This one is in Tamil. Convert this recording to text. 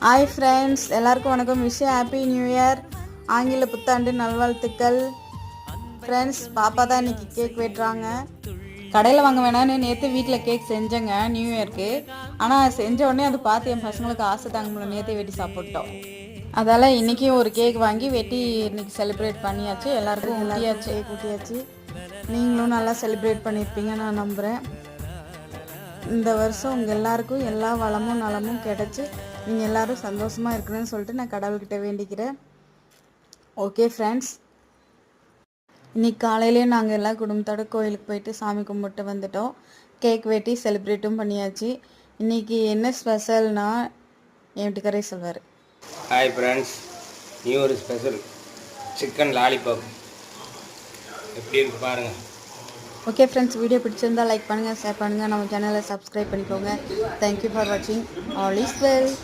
ஹாய் ஃப்ரெண்ட்ஸ், எல்லாருக்கும் வணக்கம். விஷ் ஹாப்பி நியூ இயர், ஆங்கில புத்தாண்டு நல்வாழ்த்துக்கள். ஃப்ரெண்ட்ஸ், பாப்பா தான் இன்றைக்கி கேக் வெட்டுறாங்க. கடையில் வாங்க வேணான்னு நேற்று வீட்டில் கேக் செஞ்சேங்க நியூ இயர்க்கு. ஆனால் செஞ்ச உடனே அது பார்த்து என் பசங்களுக்கு ஆசை தாங்க முடியல, நேற்றே வெட்டி சாப்பிட்டோம். அதால் இன்றைக்கும் ஒரு கேக் வாங்கி வெட்டி இன்றைக்கி செலிப்ரேட் பண்ணியாச்சு. எல்லாருக்கும் கேக் ஊட்டியாச்சு. நீங்களும் நல்லா செலிப்ரேட் பண்ணியிருப்பீங்க நான் நம்புகிறேன். இந்த வருஷம் உங்கள் எல்லாருக்கும் எல்லா வளமும் நலமும் கிடச்சி நீங்கள் எல்லோரும் சந்தோஷமாக இருக்கணும்னு சொல்லிட்டு நான் கடவுள்கிட்ட வேண்டிக்கிறேன். ஓகே ஃப்ரெண்ட்ஸ், இன்றைக்கி காலையிலே நாங்கள் எல்லாம் குடும்பத்தோட கோயிலுக்கு போயிட்டு சாமி கும்பிட்டு வந்துட்டோம். கேக் வெட்டி செலிப்ரேட்டும் பண்ணியாச்சு. இன்றைக்கி என்ன ஸ்பெஷல்னா என் வீட்டுக்காரே சொல்வார். Hi friends, new year special chicken lollipop எப்படி இருக்கு பாருங்கள். ஓகே ஃப்ரெண்ட்ஸ், வீடியோ பிடிச்சிருந்தால் லைக் பண்ணுங்கள், ஷேர் பண்ணுங்கள், நம்ம சேனலை சப்ஸ்கிரைப் பண்ணிக்கோங்க. தேங்க்யூ ஃபார் வாட்சிங். All is well.